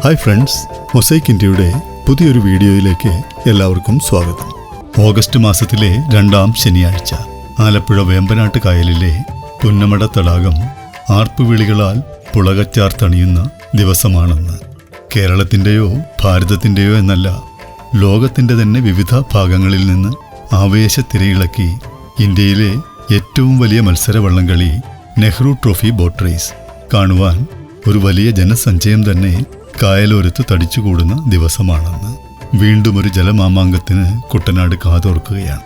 Hi friends, mosaic ഇന്ത്യയുടെ പുതിയൊരു വീഡിയോയിലേക്ക് എല്ലാവർക്കും സ്വാഗതം. ഓഗസ്റ്റ് മാസത്തിലെ 2ാം ശനിയാഴ്ച ആലപ്പുഴ വേമ്പനാട്ട് കായലിലെ പുന്നമട തടാകം ആർപ്പുവിളികളാൽ പുളകച്ചാർത്തണിയുന്ന ദിവസമാണെന്ന്. കേരളത്തിൻ്റെയോ ഭാരതത്തിൻ്റെയോ എന്നല്ല, ലോകത്തിൻ്റെ തന്നെ വിവിധ ഭാഗങ്ങളിൽ നിന്ന് ആവേശത്തിരയിളക്കി ഇന്ത്യയിലെ ഏറ്റവും വലിയ മത്സര വള്ളംകളി നെഹ്റു ട്രോഫി ബോട്ട് റേസ് കാണുവാൻ ഒരു വലിയ ജനസഞ്ചയം തന്നെ കായലോരത്ത് തടിച്ചുകൂടുന്ന ദിവസമാണെന്ന്. വീണ്ടും ഒരു ജലമാമാങ്കത്തിന് കുട്ടനാട് കാതോർക്കുകയാണ്.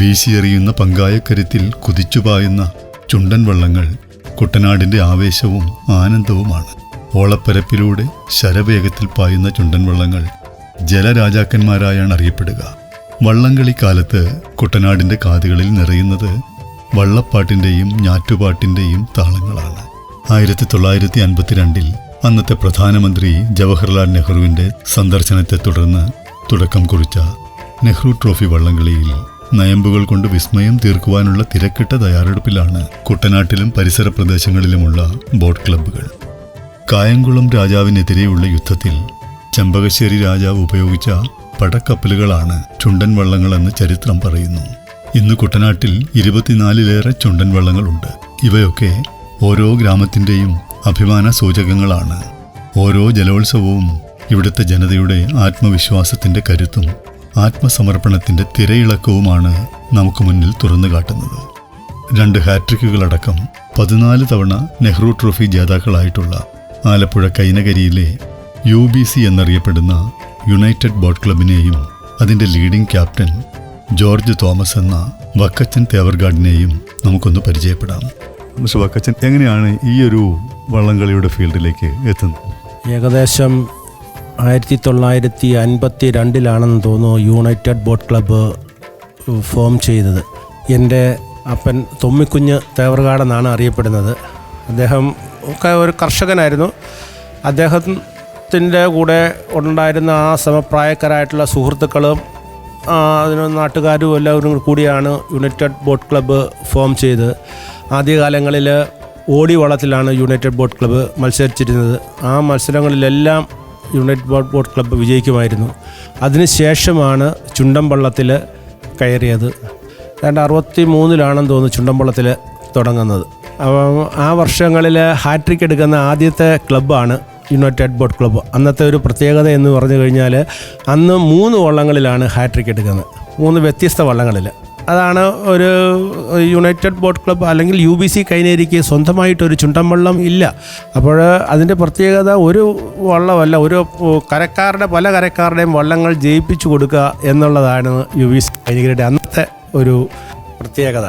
വീശിയെറിയുന്ന പങ്കായക്കരുത്തിൽ കുതിച്ചുപായുന്ന ചുണ്ടൻ വള്ളങ്ങൾ കുട്ടനാടിൻ്റെ ആവേശവും ആനന്ദവുമാണ്. ഓളപ്പരപ്പിലൂടെ ശരവേഗത്തിൽ പായുന്ന ചുണ്ടൻ വള്ളങ്ങൾ ജലരാജാക്കന്മാരായാണ് അറിയപ്പെടുക. വള്ളംകളിക്കാലത്ത് കുട്ടനാടിൻ്റെ കാതുകളിൽ നിറയുന്നത് വള്ളപ്പാട്ടിൻ്റെയും ഞാറ്റുപാട്ടിൻ്റെയും താളങ്ങളാണ്. 1952 അന്നത്തെ പ്രധാനമന്ത്രി ജവഹർലാൽ നെഹ്റുവിൻ്റെ സന്ദർശനത്തെ തുടർന്ന് തുടക്കം കുറിച്ച നെഹ്റു ട്രോഫി വള്ളംകളിയിൽ നയമ്പുകൾ കൊണ്ട് വിസ്മയം തീർക്കുവാനുള്ള തിരക്കിട്ട തയ്യാറെടുപ്പിലാണ് കുട്ടനാട്ടിലും പരിസര പ്രദേശങ്ങളിലുമുള്ള ബോട്ട് ക്ലബ്ബുകൾ. കായംകുളം രാജാവിനെതിരെയുള്ള യുദ്ധത്തിൽ ചെമ്പകശ്ശേരി രാജാവ് ഉപയോഗിച്ച പടക്കപ്പലുകളാണ് ചുണ്ടൻ വള്ളങ്ങളെന്ന് ചരിത്രം പറയുന്നു. ഇന്ന് കുട്ടനാട്ടിൽ 24ലേറെ ചുണ്ടൻ വള്ളങ്ങളുണ്ട്. ഇവയൊക്കെ ഓരോ ഗ്രാമത്തിൻ്റെയും അഭിമാന സൂചകങ്ങളാണ്. ഓരോ ജലോത്സവവും ഇവിടുത്തെ ജനതയുടെ ആത്മവിശ്വാസത്തിൻ്റെ കരുത്തും ആത്മസമർപ്പണത്തിൻ്റെ തിരയിളക്കവുമാണ് നമുക്ക് മുന്നിൽ തുറന്നു കാട്ടുന്നത്. 2 ഹാട്രിക്കുകളടക്കം 14 തവണ നെഹ്റു ട്രോഫി ജേതാക്കളായിട്ടുള്ള ആലപ്പുഴ കൈനകരിയിലെ UBC എന്നറിയപ്പെടുന്ന യുണൈറ്റഡ് ബോട്ട് ക്ലബിനെയും അതിൻ്റെ ലീഡിംഗ് ക്യാപ്റ്റൻ ജോർജ് തോമസ് എന്ന വക്കച്ചൻ തേവർഗാഡിനെയും നമുക്കൊന്ന് പരിചയപ്പെടാം. മിസ്റ്റർ വക്കച്ചൻ, എങ്ങനെയാണ് ഈ ഒരു വള്ളംകളിയുടെ ഫീൽഡിലേക്ക് എത്തുന്നത്? ഏകദേശം 1952 തോന്നുന്നു യുണൈറ്റഡ് ബോട്ട് ക്ലബ്ബ് ഫോം ചെയ്തത്. എൻ്റെ അപ്പൻ തൊമ്മിക്കുഞ്ഞ് തേവർഗാടെന്നാണ് അറിയപ്പെടുന്നത്. അദ്ദേഹം ഒക്കെ ഒരു കർഷകനായിരുന്നു. അദ്ദേഹത്തിൻ്റെ കൂടെ ഉണ്ടായിരുന്ന ആ സമപ്രായക്കാരായിട്ടുള്ള സുഹൃത്തുക്കളും അതിന് നാട്ടുകാരും എല്ലാവരും കൂടിയാണ് യുണൈറ്റഡ് ബോട്ട് ക്ലബ്ബ് ഫോം ചെയ്ത്. ആദ്യകാലങ്ങളിൽ ഓടി വള്ളത്തിലാണ് യുണൈറ്റഡ് ബോട്ട് ക്ലബ്ബ് മത്സരിച്ചിരുന്നത്. ആ മത്സരങ്ങളിലെല്ലാം യുണൈറ്റഡ് ബോട്ട് ക്ലബ്ബ് വിജയിക്കുമായിരുന്നു. അതിനുശേഷമാണ് ചുണ്ടൻ വള്ളത്തിൽ കയറിയത്. 1963 തോന്നുന്നു ചുണ്ടൻ വള്ളത്തിൽ തുടങ്ങുന്നത്. ആ വർഷങ്ങളിൽ ഹാട്രിക് എടുക്കുന്ന ആദ്യത്തെ ക്ലബ്ബാണ് യുണൈറ്റഡ് ബോട്ട് ക്ലബ്ബ്. അന്നത്തെ ഒരു പ്രത്യേകത എന്ന് പറഞ്ഞു കഴിഞ്ഞാൽ അന്ന് 3 വള്ളങ്ങളിലാണ് ഹാട്രിക് എടുക്കുന്നത്, 3 വ്യത്യസ്ത വള്ളങ്ങളിൽ. അതാണ് ഒരു യുണൈറ്റഡ് ബോട്ട് ക്ലബ്ബ് അല്ലെങ്കിൽ UBC കൈനേരിക്ക് സ്വന്തമായിട്ടൊരു ചുണ്ടൻ വള്ളം ഇല്ല. അപ്പോൾ അതിൻ്റെ പ്രത്യേകത ഒരു വള്ളമല്ല, ഒരു പല കരക്കാരുടെയും വള്ളങ്ങൾ ജയിപ്പിച്ചു കൊടുക്കുക എന്നുള്ളതാണ് UBC കൈനകരിയുടെ അന്നത്തെ ഒരു പ്രത്യേകത.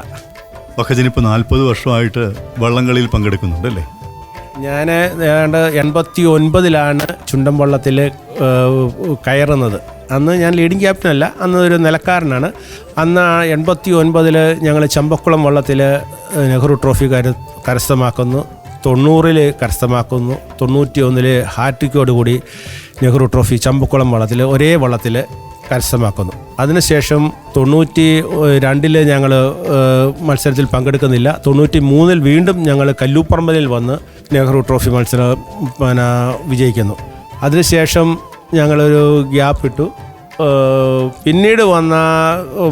വക്കച്ചനിപ്പോൾ 40 വർഷമായിട്ട് വള്ളംകളിയിൽ പങ്കെടുക്കുന്നുണ്ടല്ലേ? ഞാൻ 89 ചുണ്ടൻ വള്ളത്തിൽ കയറുന്നത്. അന്ന് ഞാൻ ലീഡിംഗ് ക്യാപ്റ്റനല്ല, അന്ന് ഒരു നിലക്കാരനാണ്. അന്ന് 89 ഞങ്ങൾ ചമ്പക്കുളം വള്ളത്തിൽ നെഹ്റു ട്രോഫി കരസ്ഥമാക്കുന്നു. 90 കരസ്ഥമാക്കുന്നു. 91 ഹാട്രിക്കോടുകൂടി നെഹ്റു ട്രോഫി ചമ്പക്കുളം വള്ളത്തിൽ ഒരേ വള്ളത്തിൽ കരസ്ഥമാക്കുന്നു. അതിനുശേഷം 92 ഞങ്ങൾ മത്സരത്തിൽ പങ്കെടുക്കുന്നില്ല. 93 വീണ്ടും ഞങ്ങൾ കല്ലൂപ്പറമ്പലിൽ വന്ന് നെഹ്റു ട്രോഫി മത്സരം വിജയിക്കുന്നു. അതിനുശേഷം ഞങ്ങളൊരു ഗ്യാപ്പ് ഇട്ടു. പിന്നീട് വന്ന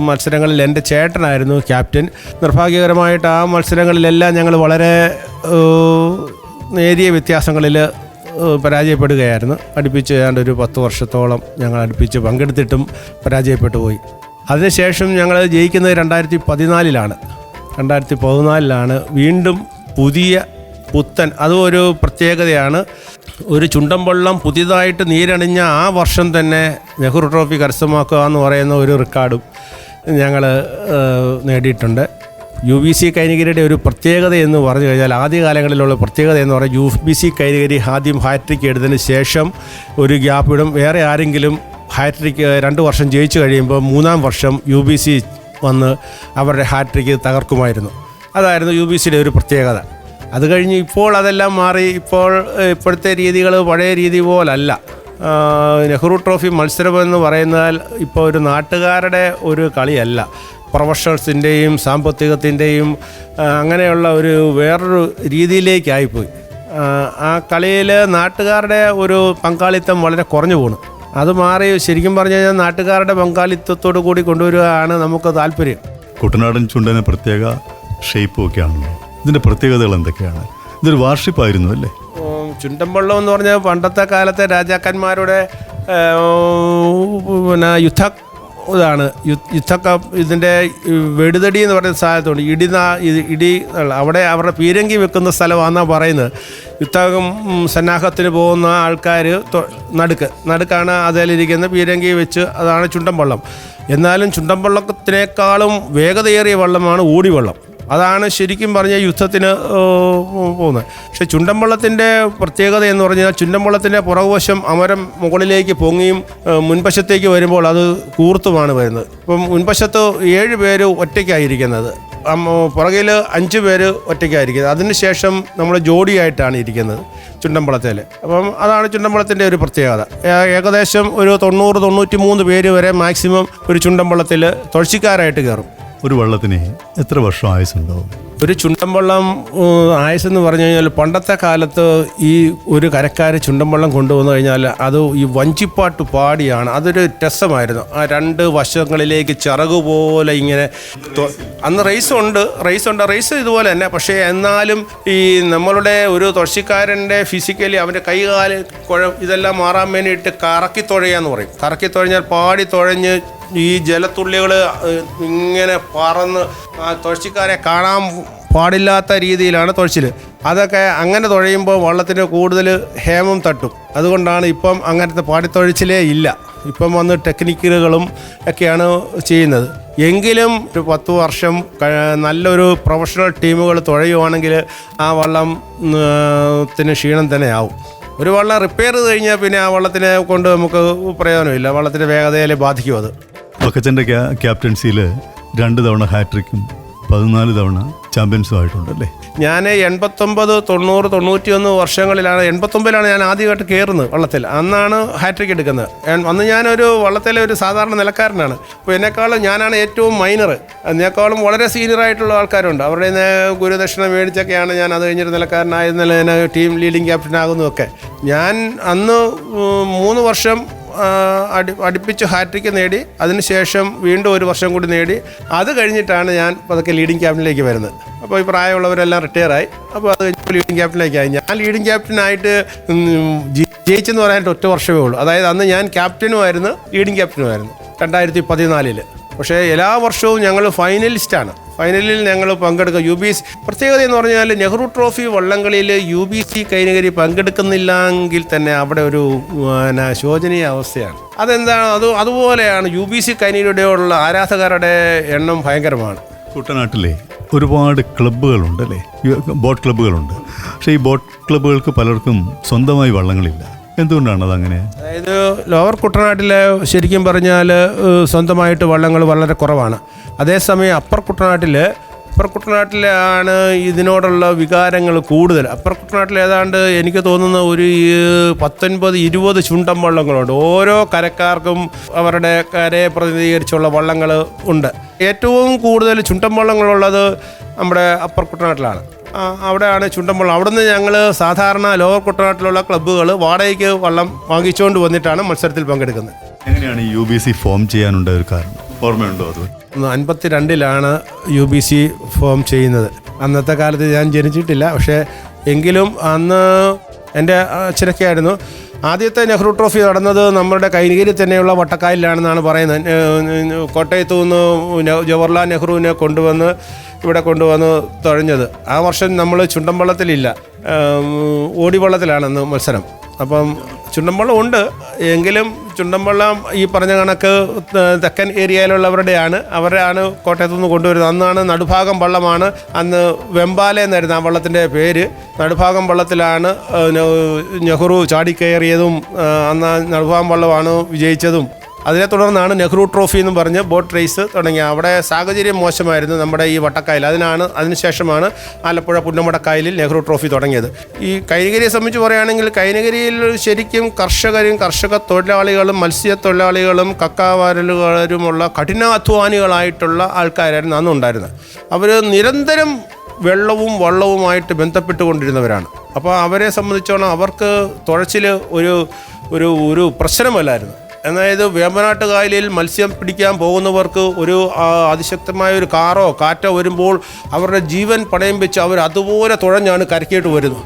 മത്സരങ്ങളിൽ എൻ്റെ ചേട്ടനായിരുന്നു ക്യാപ്റ്റൻ. നിർഭാഗ്യകരമായിട്ട് ആ മത്സരങ്ങളിലെല്ലാം ഞങ്ങൾ വളരെ നേരിയ വ്യത്യാസങ്ങളിൽ പരാജയപ്പെടുകയായിരുന്നു. അടുപ്പിച്ച് ഏതാണ്ട് ഒരു 10 വർഷത്തോളം ഞങ്ങൾ അടുപ്പിച്ച് പങ്കെടുത്തിട്ടും പരാജയപ്പെട്ടു പോയി. അതിനുശേഷം ഞങ്ങൾ ജയിക്കുന്നത് 2014 വീണ്ടും പുത്തൻ, അതും ഒരു പ്രത്യേകതയാണ്. ഒരു ചുണ്ടൻ വള്ളം പുതിയതായിട്ട് നീരണിഞ്ഞ ആ വർഷം തന്നെ നെഹ്റു ട്രോഫി കരസ്ഥമാക്കുക എന്ന് പറയുന്ന ഒരു റെക്കോർഡും ഞങ്ങൾ നേടിയിട്ടുണ്ട്. UBC കൈനകരിയുടെ ഒരു പ്രത്യേകത എന്ന് പറഞ്ഞു കഴിഞ്ഞാൽ, ആദ്യകാലങ്ങളിലുള്ള പ്രത്യേകത എന്ന് പറഞ്ഞാൽ UBC കൈനകരി ആദ്യം ഹാട്രിക് എടുത്തതിന് ശേഷം ഒരു ഗ്യാപ്പ് ഇടും. വേറെ ആരെങ്കിലും ഹാട്രിക് 2 വർഷം ജയിച്ചു കഴിയുമ്പോൾ 3-ാം വർഷം UBC വന്ന് അവരുടെ ഹാട്രിക് തകർക്കുമായിരുന്നു. അതായിരുന്നു UBCയുടെ ഒരു പ്രത്യേകത. അത് കഴിഞ്ഞ് ഇപ്പോൾ അതെല്ലാം മാറി. ഇപ്പോഴത്തെ രീതികൾ പഴയ രീതി പോലല്ല. നെഹ്റു ട്രോഫി മത്സരമെന്ന് പറയുന്നാൽ ഇപ്പോൾ ഒരു നാട്ടുകാരുടെ ഒരു കളിയല്ല. പ്രൊഫഷണൽസിൻ്റെയും സാമ്പത്തികത്തിൻ്റെയും അങ്ങനെയുള്ള ഒരു വേറൊരു രീതിയിലേക്കായിപ്പോയി. ആ കളിയിൽ നാട്ടുകാരുടെ ഒരു പങ്കാളിത്തം വളരെ കുറഞ്ഞു പോണു. അത് മാറി ശരിക്കും പറഞ്ഞു കഴിഞ്ഞാൽ നാട്ടുകാരുടെ പങ്കാളിത്തത്തോടു കൂടി കൊണ്ടുവരികയാണ് നമുക്ക് താല്പര്യം. കുട്ടനാടൻ ചുണ്ടന് പ്രത്യേക ഷേപ്പും ഒക്കെ ആണല്ലോ. ഇതിൻ്റെ പ്രത്യേകതകൾ എന്തൊക്കെയാണ്? ഇതൊരു വാർഷിപ്പായിരുന്നു അല്ലേ? ചുണ്ടൻവള്ളം എന്ന് പറഞ്ഞാൽ പണ്ടത്തെ കാലത്തെ രാജാക്കന്മാരുടെ പിന്നെ ഇതാണ് യുദ്ധക്ക ഇതിൻ്റെ വെടിതടി എന്ന് പറയുന്ന സ്ഥലത്തുണ്ട്. ഇടി അവിടെ അവരുടെ പീരങ്കി വെക്കുന്ന സ്ഥലമാണെന്നാണ് പറയുന്നത്. യുദ്ധം സന്നാഹത്തിന് പോകുന്ന ആൾക്കാർ നടുക്കാണ് അതിലിരിക്കുന്ന പീരങ്കി വെച്ച്, അതാണ് ചുണ്ടൻവള്ളം. എന്നാലും ചുണ്ടൻവള്ളത്തിനേക്കാളും വേഗതയേറിയ വള്ളമാണ് ഓടിവള്ളം. അതാണ് ശരിക്കും പറഞ്ഞാൽ യുദ്ധത്തിന് പോകുന്നത്. പക്ഷേ ചുണ്ടൻവള്ളത്തിൻ്റെ പ്രത്യേകത എന്ന് പറഞ്ഞാൽ ചുണ്ടൻവള്ളത്തിൻ്റെ പുറകുവശം അമരം മുകളിലേക്ക് പൊങ്ങിയും മുൻവശത്തേക്ക് വരുമ്പോൾ അത് കൂർത്തുമാണ് വരുന്നത്. ഇപ്പം മുൻവശത്ത് 7 പേര് ഒറ്റയ്ക്കായിരിക്കുന്നത്, പുറകിൽ 5 പേര് ഒറ്റയ്ക്കായിരിക്കുന്നത്. അതിനുശേഷം നമ്മൾ ജോഡിയായിട്ടാണ് ഇരിക്കുന്നത് ചുണ്ടൻവള്ളത്തിൽ. അപ്പം അതാണ് ചുണ്ടൻവള്ളത്തിൻ്റെ ഒരു പ്രത്യേകത. ഏകദേശം ഒരു 90-93 പേര് വരെ മാക്സിമം ഒരു ചുണ്ടൻവള്ളത്തിൽ തുഴച്ചിക്കാരായിട്ട് കയറും. ഒരു വള്ളത്തിന് എത്ര വർഷം ആയുസുണ്ടാവും? ഒരു ചുണ്ടൻവള്ളം ആയുസെന്ന് പറഞ്ഞു കഴിഞ്ഞാൽ പണ്ടത്തെ കാലത്ത് ഈ ഒരു കരക്കാർ ചുണ്ടൻവള്ളം കൊണ്ടുവന്നു കഴിഞ്ഞാൽ അത് ഈ വഞ്ചിപ്പാട്ട് പാടിയാണ്. അതൊരു രസമായിരുന്നു. ആ 2 വശങ്ങളിലേക്ക് ചിറകുപോലെ ഇങ്ങനെ അന്ന് റേസ് ഇതുപോലെ തന്നെ. പക്ഷേ എന്നാലും ഈ നമ്മളുടെ ഒരു തുഴച്ചിക്കാരൻ്റെ ഫിസിക്കലി അവൻ്റെ കൈകാല് ഇതെല്ലാം മാറാൻ വേണ്ടിയിട്ട് കറക്കി തുഴയാന്ന് പറയും. കറക്കി തുഴഞ്ഞാൽ പാടി തുഴഞ്ഞ് ഈ ജലത്തുള്ളികൾ ഇങ്ങനെ പറന്ന് ആ തുഴച്ചിക്കാരെ കാണാൻ പാടില്ലാത്ത രീതിയിലാണ് തുഴച്ചിൽ. അതൊക്കെ അങ്ങനെ തുഴയുമ്പോൾ വള്ളത്തിന് കൂടുതൽ ഹേമം തട്ടും. അതുകൊണ്ടാണ് ഇപ്പം അങ്ങനത്തെ പാടിത്തൊഴിച്ചിലേ ഇല്ല. ഇപ്പം വന്ന് ടെക്നിക്കുകളും ഒക്കെയാണ് ചെയ്യുന്നത്. എങ്കിലും ഒരു 10 വർഷം നല്ലൊരു പ്രൊഫഷണൽ ടീമുകൾ തുഴയുവാണെങ്കിൽ ആ വള്ളത്തിന് ക്ഷീണം തന്നെ ആവും. ഒരു വള്ളം റിപ്പയർ ചെയ്ത് കഴിഞ്ഞാൽ പിന്നെ ആ വള്ളത്തിനെ കൊണ്ട് നമുക്ക് പ്രയോജനമില്ല. വള്ളത്തിൻ്റെ വേഗതയെ ബാധിക്കും അത്. വക്കച്ചൻ്റെ ക്യാപ്റ്റൻസിയിൽ 2 തവണ ഹാട്രിക്കും 14 തവണ ചാമ്പ്യൻസും ആയിട്ടുണ്ടല്ലേ? ഞാൻ 89, 90, 91 വർഷങ്ങളിലാണ്, 89-ലാണ് ഞാൻ ആദ്യമായിട്ട് കയറുന്നത് വള്ളത്തിൽ. അന്നാണ് ഹാട്രിക് എടുക്കുന്നത്. അന്ന് ഞാനൊരു വള്ളത്തിലെ ഒരു സാധാരണ നിലക്കാരനാണ്. അപ്പോൾ എന്നെക്കാളും ഞാനാണ് ഏറ്റവും മൈനർ. എന്നെക്കാളും വളരെ സീനിയറായിട്ടുള്ള ആൾക്കാരുണ്ട്. അവരുടെ ഗുരുദക്ഷിണ മേടിച്ചൊക്കെയാണ് ഞാൻ അത് കഴിഞ്ഞൊരു നിലക്കാരനായിരുന്നല്ലോ ടീം ലീഡിങ് ക്യാപ്റ്റൻ ആകുന്നതൊക്കെ. ഞാൻ അന്ന് 3 വർഷം അടുപ്പിച്ച് ഹാട്രിക്ക് നേടി. അതിനുശേഷം വീണ്ടും 1 വർഷം കൂടി നേടി. അത് കഴിഞ്ഞിട്ടാണ് ഞാൻ പതുക്കെ ലീഡിങ് ക്യാപ്റ്റനിലേക്ക് വരുന്നത്. അപ്പോൾ ഈ പ്രായമുള്ളവരെല്ലാം റിട്ടയറായി. അപ്പോൾ അത് കഴിഞ്ഞപ്പോൾ ലീഡിങ് ക്യാപ്റ്റനിലേക്കായി. ഞാൻ ലീഡിങ് ക്യാപ്റ്റനായിട്ട് ജയിച്ചെന്ന് പറയാനായിട്ട് 1 വർഷമേ ഉള്ളൂ. അതായത് അന്ന് ഞാൻ ക്യാപ്റ്റനുമായിരുന്നു, ലീഡിങ് ക്യാപ്റ്റനുമായിരുന്നു 2014. പക്ഷേ എല്ലാ വർഷവും ഞങ്ങൾ ഫൈനലിസ്റ്റാണ്. ഫൈനലിൽ ഞങ്ങൾ പങ്കെടുക്കുക. UBC പ്രത്യേകത എന്ന് പറഞ്ഞാൽ നെഹ്റു ട്രോഫി വള്ളംകളിയിൽ UBC കൈനകരി പങ്കെടുക്കുന്നില്ലെങ്കിൽ തന്നെ അവിടെ ഒരു ശോചനീയ അവസ്ഥയാണ്. അതെന്താണ്? അതുപോലെയാണ് UBC കൈനകരിയോടുള്ള ആരാധകരുടെ എണ്ണം ഭയങ്കരമാണ്. കുട്ടനാട്ടിലെ ഒരുപാട് ക്ലബ്ബുകളുണ്ട് അല്ലേ? ബോട്ട് ക്ലബ്ബുകളുണ്ട്. പക്ഷേ ഈ ബോട്ട് ക്ലബ്ബുകൾക്ക് പലർക്കും സ്വന്തമായി വള്ളങ്ങളില്ല. എന്തുകൊണ്ടാണ് അതങ്ങനെ? അതായത് ലോവർ കുട്ടനാട്ടിൽ ശരിക്കും പറഞ്ഞാൽ സ്വന്തമായിട്ട് വള്ളങ്ങൾ വളരെ കുറവാണ്. അതേസമയം അപ്പർ കുട്ടനാട്ടിലാണ് ഇതിനോടുള്ള വികാരങ്ങൾ കൂടുതൽ. അപ്പർ കുട്ടനാട്ടിൽ ഏതാണ്ട് എനിക്ക് തോന്നുന്ന ഒരു 19-20 ചുണ്ടൻ വള്ളങ്ങളുണ്ട്. ഓരോ കരക്കാർക്കും അവരുടെ കരയെ പ്രതിനിധീകരിച്ചുള്ള വള്ളങ്ങൾ ഉണ്ട്. ഏറ്റവും കൂടുതൽ ചുണ്ടൻ വള്ളങ്ങളുള്ളത് നമ്മുടെ അപ്പർ കുട്ടനാട്ടിലാണ്. അവിടെയാണ് ചുണ്ടൻവള്ളം. അവിടുന്ന് ഞങ്ങൾ സാധാരണ ലോവർ കുട്ടനാട്ടിലുള്ള ക്ലബ്ബുകൾ വാടകയ്ക്ക് വള്ളം വാങ്ങിച്ചുകൊണ്ട് വന്നിട്ടാണ് മത്സരത്തിൽ പങ്കെടുക്കുന്നത്. എങ്ങനെയാണ് ഈ UBC ഫോം ചെയ്യാനുണ്ടായ ഒരു കാരണം ഓർമ്മയുണ്ടോ? അത് 52-ലാണ് UBC ഫോം ചെയ്യുന്നത്. അന്നത്തെ കാലത്ത് ഞാൻ ജനിച്ചിട്ടില്ല. പക്ഷേ എങ്കിലും അന്ന് എൻ്റെ അച്ഛനൊക്കെ ആയിരുന്നു. ആദ്യത്തെ നെഹ്റു ട്രോഫി നടന്നത് നമ്മുടെ കൈനഗിരി തന്നെയുള്ള വട്ടക്കായലിലാണെന്നാണ് പറയുന്നത്. കോട്ടയത്തു നിന്ന് ജവഹർലാൽ നെഹ്റുവിനെ ഇവിടെ കൊണ്ടുവന്ന് തുഴഞ്ഞത്. ആ വർഷം നമ്മൾ ചുണ്ടൻവള്ളത്തിലില്ല, ഓടിവള്ളത്തിലാണെന്ന് മത്സരം. അപ്പം ചുണ്ടൻവള്ളം ഉണ്ട്, എങ്കിലും ചുണ്ടൻവള്ളം ഈ പറഞ്ഞ കണക്ക് തെക്കൻ ഏരിയയിലുള്ളവരുടെയാണ്. അവരാണ് കോട്ടയത്തു നിന്ന് കൊണ്ടുവരുന്നത്. അന്നാണ് നടുഭാഗം വള്ളമാണ്. അന്ന് വെമ്പാല എന്നായിരുന്നു ആ വള്ളത്തിൻ്റെ പേര്. നടുഭാഗം വള്ളത്തിലാണ് നെഹ്റു ചാടിക്കയറിയതും അന്ന് നടുഭാഗം വള്ളമാണ് വിജയിച്ചതും. അതിനെ തുടർന്നാണ് നെഹ്റു ട്രോഫി എന്ന് പറഞ്ഞ് ബോട്ട് റേസ് തുടങ്ങി. അവിടെ സാഹചര്യം മോശമായിരുന്നു നമ്മുടെ ഈ വട്ടക്കായൽ. അതിനുശേഷമാണ് ആലപ്പുഴ പുന്നമടക്കായലിൽ നെഹ്റു ട്രോഫി തുടങ്ങിയത്. ഈ കൈനഗിരിയെ സംബന്ധിച്ച് പറയുകയാണെങ്കിൽ കൈനഗിരിയിൽ ശരിക്കും കർഷക തൊഴിലാളികളും മത്സ്യത്തൊഴിലാളികളും കക്കാവാരലുകാരുമുള്ള കഠിനാധ്വാനികളായിട്ടുള്ള ആൾക്കാരായിരുന്നു അന്നുണ്ടായിരുന്നത്. അവർ നിരന്തരം വെള്ളവും വള്ളവുമായിട്ട് ബന്ധപ്പെട്ടുകൊണ്ടിരുന്നവരാണ്. അപ്പോൾ അവരെ സംബന്ധിച്ചോളം അവർക്ക് തുഴച്ചിൽ ഒരു പ്രശ്നമല്ലായിരുന്നു. അതായത് വേമ്പനാട്ട് കായലിൽ മത്സ്യം പിടിക്കാൻ പോകുന്നവർക്ക് ഒരു അതിശക്തമായ ഒരു കാറോ കാറ്റോ വരുമ്പോൾ അവരുടെ ജീവൻ പണയം വെച്ച് അവർ അതുപോലെ തുഴഞ്ഞാണ് കരയ്ക്കേട്ട് വരുന്നത്.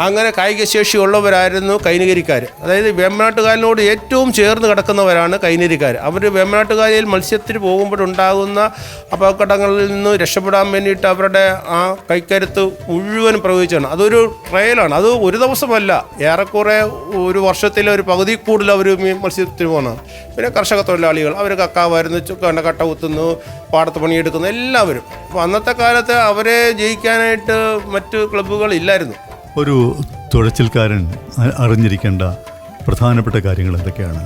അങ്ങനെ കായിക ശേഷിയുള്ളവരായിരുന്നു കൈനകരിക്കാർ. അതായത് വേമ്പനാട്ട് കായലിനോട് ഏറ്റവും ചേർന്ന് കിടക്കുന്നവരാണ് കൈനരിക്കാർ. അവർ വേമ്പനാട്ട് കായലിൽ മത്സ്യത്തിന് പോകുമ്പോഴുണ്ടാകുന്ന അപകടങ്ങളിൽ നിന്ന് രക്ഷപ്പെടാൻ വേണ്ടിയിട്ട് അവരുടെ ആ കൈക്കരുത്ത് മുഴുവൻ പ്രയോഗിച്ചാണ്. അതൊരു ട്രയലാണ്. അത് ഒരു ദിവസമല്ല, ഏറെക്കുറെ ഒരു വർഷത്തിലെ ഒരു പകുതി കൂടുതൽ അവർ മത്സ്യത്തിന് പോകുന്നത്. പിന്നെ കർഷക തൊഴിലാളികൾ, അവർ കക്കാവായിരുന്നു, കട്ട കുത്തുന്നു, പാടത്ത് പണിയെടുക്കുന്നു, എല്ലാവരും. അപ്പോൾ അന്നത്തെ കാലത്ത് അവരെ ജയിക്കാനായിട്ട് മറ്റ് ക്ലബ്ബുകൾ ഇല്ലായിരുന്നു. ഒരു തുഴച്ചിൽക്കാരൻ അറിഞ്ഞിരിക്കേണ്ട പ്രധാനപ്പെട്ട കാര്യങ്ങൾ എന്തൊക്കെയാണ്?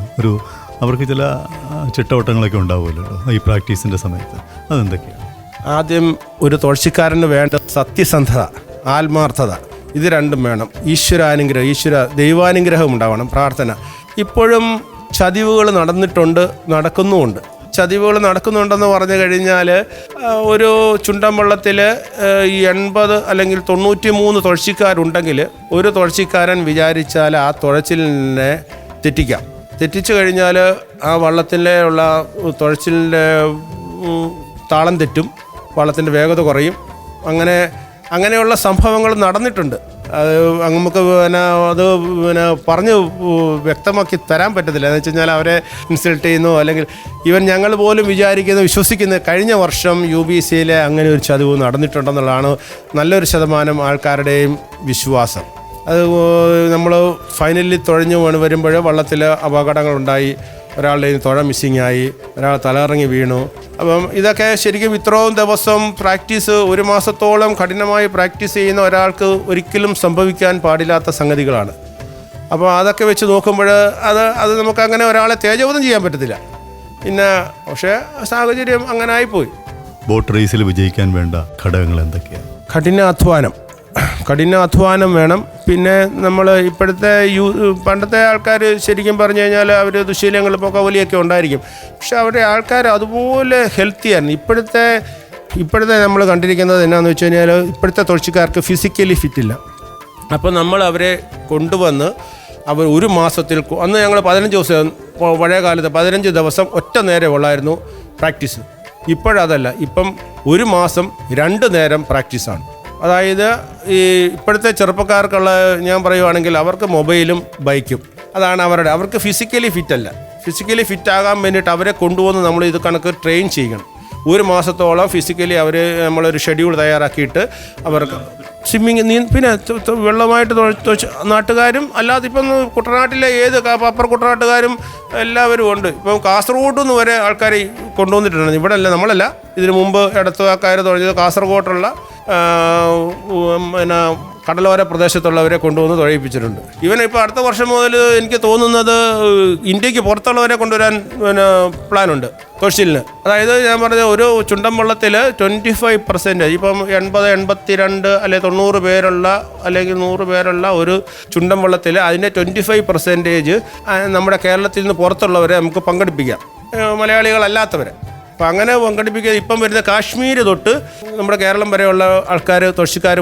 അവർക്ക് ചില ചിട്ടവട്ടങ്ങളൊക്കെ ഉണ്ടാവുമല്ലോ ഈ പ്രാക്ടീസിൻ്റെ സമയത്ത്, അതെന്തൊക്കെയാണ്? ആദ്യം ഒരു തുഴച്ചിക്കാരന് വേണ്ട സത്യസന്ധത, ആത്മാർത്ഥത, ഇത് രണ്ടും വേണം. ദൈവാനുഗ്രഹം ഉണ്ടാവണം, പ്രാർത്ഥന. ഇപ്പോഴും ചതിവുകൾ നടക്കുന്നുമുണ്ട്. ചതിവുകൾ നടക്കുന്നുണ്ടെന്ന് പറഞ്ഞു കഴിഞ്ഞാൽ ഒരു ചുണ്ടൻ വള്ളത്തിൽ 80 അല്ലെങ്കിൽ 93 തുഴച്ചിക്കാരുണ്ടെങ്കിൽ ഒരു തുഴച്ചിക്കാരൻ വിചാരിച്ചാൽ ആ തുഴച്ചിലിനെ തെറ്റിച്ചു കഴിഞ്ഞാൽ ആ വള്ളത്തിലെ ഉള്ള തുഴച്ചിലിൻ്റെ താളം തെറ്റും, വള്ളത്തിൻ്റെ വേഗത കുറയും. അങ്ങനെയുള്ള സംഭവങ്ങൾ നടന്നിട്ടുണ്ട്. അത് നമുക്ക് പറഞ്ഞ് വ്യക്തമാക്കി തരാൻ പറ്റത്തില്ല. എന്ന് വെച്ച് കഴിഞ്ഞാൽ അവരെ ഇൻസൾട്ട് ചെയ്യുന്നു, അല്ലെങ്കിൽ ഞങ്ങൾ പോലും വിശ്വസിക്കുന്നത് കഴിഞ്ഞ വർഷം UBCയിൽ അങ്ങനെ ഒരു ചതിവ് നടന്നിട്ടുണ്ടെന്നുള്ളതാണ് നല്ലൊരു ശതമാനം ആൾക്കാരുടെയും വിശ്വാസം. അത് നമ്മൾ ഫൈനലിൽ തുഴഞ്ഞു വരുമ്പോൾ വള്ളത്തിൽ അപകടങ്ങളുണ്ടായി, ഒരാളുടെ തുഴ മിസ്സിങ്ങായി, ഒരാൾ തലകറങ്ങി വീണു. അപ്പം ഇതൊക്കെ ശരിക്കും ഇത്രയും ദിവസം പ്രാക്ടീസ്, ഒരു മാസത്തോളം കഠിനമായി പ്രാക്ടീസ് ചെയ്യുന്ന ഒരാൾക്ക് ഒരിക്കലും സംഭവിക്കാൻ പാടില്ലാത്ത സംഗതികളാണ്. അപ്പോൾ അതൊക്കെ വെച്ച് നോക്കുമ്പോൾ അത് നമുക്ക് അങ്ങനെ ഒരാളെ തേജോവധം ചെയ്യാൻ പറ്റത്തില്ല. പക്ഷേ സാഹചര്യം അങ്ങനെ ആയിപ്പോയി. ബോട്ട് റേസിൽ വിജയിക്കാൻ വേണ്ട ഘടകങ്ങൾ എന്തൊക്കെയാണ്? കഠിനാധ്വാനം വേണം. പിന്നെ നമ്മൾ ഇപ്പോഴത്തെ പണ്ടത്തെ ആൾക്കാർ ശരിക്കും പറഞ്ഞു കഴിഞ്ഞാൽ അവർ ദുശീലങ്ങൾ, പുകവലിയൊക്കെ ഉണ്ടായിരിക്കും, പക്ഷെ അവരുടെ ആൾക്കാർ അതുപോലെ ഹെൽത്തിയായിരുന്നു. ഇപ്പോഴത്തെ നമ്മൾ കണ്ടിരിക്കുന്നത് എന്നാന്ന് വെച്ച് കഴിഞ്ഞാൽ ഇപ്പോഴത്തെ തുഴച്ചിക്കാർക്ക് ഫിസിക്കലി ഫിറ്റില്ല. അപ്പോൾ നമ്മൾ അവരെ കൊണ്ടുവന്ന് അവർ ഒരു മാസത്തിൽ, അന്ന് ഞങ്ങൾ 15 ദിവസം, പഴയ കാലത്ത് 15 ദിവസം ഒറ്റ നേരം ഉള്ളായിരുന്നു പ്രാക്ടീസ്. ഇപ്പോഴതല്ല, ഇപ്പം ഒരു മാസം 2 നേരം പ്രാക്ടീസാണ്. അതായത് ഇപ്പോഴത്തെ ചെറുപ്പക്കാർക്കുള്ള ഞാൻ പറയുവാണെങ്കിൽ അവർക്ക് മൊബൈലും ബൈക്കും, അതാണ് അവർക്ക് ഫിസിക്കലി ഫിറ്റല്ല. ഫിസിക്കലി ഫിറ്റാകാൻ വേണ്ടിയിട്ട് അവരെ കൊണ്ടുവന്ന് നമ്മൾ ഇത് കണക്ക് ട്രെയിൻ ചെയ്യണം. ഒരു മാസത്തോളം ഫിസിക്കലി നമ്മളൊരു ഷെഡ്യൂൾ തയ്യാറാക്കിയിട്ട് അവർക്ക് സ്വിമ്മിങ്, പിന്നെ വെള്ളമായിട്ട് നാട്ടുകാരും അല്ലാതെ ഇപ്പം കുട്ടനാട്ടിലെ അപ്പർ കുട്ടനാട്ടുകാരും എല്ലാവരും ഉണ്ട്. ഇപ്പം കാസർഗോഡ് നിന്ന് വരെ ആൾക്കാരെ കൊണ്ടുവന്നിട്ടുണ്ട്. ഇവിടെ അല്ല, നമ്മളല്ല, ഇതിനു മുമ്പ് ഇടത്തുകാർ തുഴഞ്ഞത് കാസർഗോട്ടുള്ള കടലോര പ്രദേശത്തുള്ളവരെ കൊണ്ടുവന്ന് തുഴയിപ്പിച്ചിട്ടുണ്ട്. ഇപ്പോൾ അടുത്ത വർഷം മുതൽ എനിക്ക് തോന്നുന്നത് ഇന്ത്യക്ക് പുറത്തുള്ളവരെ കൊണ്ടുവരാൻ പ്ലാനുണ്ട് തുഴച്ചിലിന്. അതായത് ഞാൻ പറഞ്ഞ ഒരു ചുണ്ടൻ വള്ളത്തിൽ 25%, ഇപ്പം 80, 82 അല്ലെങ്കിൽ 90 പേരുള്ള അല്ലെങ്കിൽ 100 പേരുള്ള ഒരു ചുണ്ടൻ വള്ളത്തിൽ അതിൻ്റെ 25% നമ്മുടെ കേരളത്തിൽ നിന്ന് പുറത്തുള്ളവരെ നമുക്ക് പങ്കെടുപ്പിക്കാം, മലയാളികളല്ലാത്തവരെ. അപ്പം അങ്ങനെ പങ്കെടുപ്പിക്കുക. ഇപ്പം വരുന്ന കാശ്മീർ തൊട്ട് നമ്മുടെ കേരളം വരെയുള്ള ആൾക്കാർ, തുഴച്ചിക്കാർ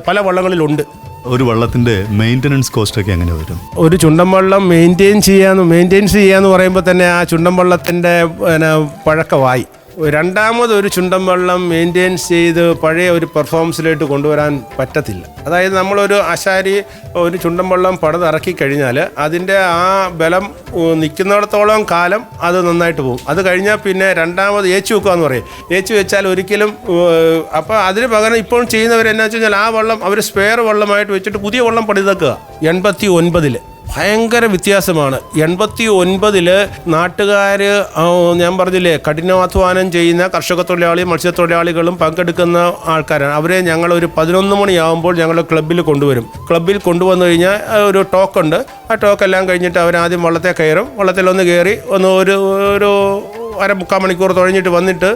പല വള്ളങ്ങളിലുണ്ട്. ഒരു വള്ളത്തിൻ്റെ മെയിൻ്റനൻസ് കോസ്റ്റൊക്കെ എങ്ങനെ വരും? ഒരു ചുണ്ടൻ വള്ളം മെയിൻറ്റെയിൻസ് ചെയ്യാന്ന് പറയുമ്പോൾ തന്നെ ആ ചുണ്ടൻ വള്ളത്തിൻ്റെ പഴക്കമായി. രണ്ടാമതൊരു ചുണ്ടൻ വള്ളം മെയിൻറ്റെയിൻസ് ചെയ്ത് പഴയ ഒരു പെർഫോമൻസിലേക്ക് കൊണ്ടുവരാൻ പറ്റത്തില്ല. അതായത് നമ്മളൊരു ആശാരി ഒരു ചുണ്ടൻ വള്ളം പണിതിറക്കി കഴിഞ്ഞാൽ അതിൻ്റെ ആ ബലം നിൽക്കുന്നിടത്തോളം കാലം അത് നന്നായിട്ട് പോകും. അത് കഴിഞ്ഞാൽ പിന്നെ രണ്ടാമത് ഏച്ചു വെക്കുക എന്ന് പറയും. ഏച്ചു വെച്ചാൽ ഒരിക്കലും, അപ്പോൾ അതിന് പകരം ഇപ്പോൾ ചെയ്യുന്നവരെന്നാ വെച്ച് കഴിഞ്ഞാൽ ആ വള്ളം അവർ സ്പെയർ വള്ളമായിട്ട് വെച്ചിട്ട് പുതിയ വള്ളം പണിതെക്കുക. 89 ഭയങ്കര വ്യത്യാസമാണ്. 89 നാട്ടുകാർ, ഞാൻ പറഞ്ഞില്ലേ, കഠിനാധ്വാനം ചെയ്യുന്ന കർഷക തൊഴിലാളി, മത്സ്യത്തൊഴിലാളികളും പങ്കെടുക്കുന്ന ആൾക്കാരാണ്. അവരെ ഞങ്ങളൊരു 11 മണിയാകുമ്പോൾ ഞങ്ങൾ ക്ലബ്ബിൽ കൊണ്ടുവരും. ക്ലബ്ബിൽ കൊണ്ടുവന്നു കഴിഞ്ഞാൽ ഒരു ടോക്കുണ്ട്. ആ ടോക്കെല്ലാം കഴിഞ്ഞിട്ട് അവരാദ്യം വള്ളത്തെ കയറും. വള്ളത്തിലൊന്ന് കയറി ഒരു 1/4 മണിക്കൂർ തുഴഞ്ഞിട്ട് വന്നിട്ട്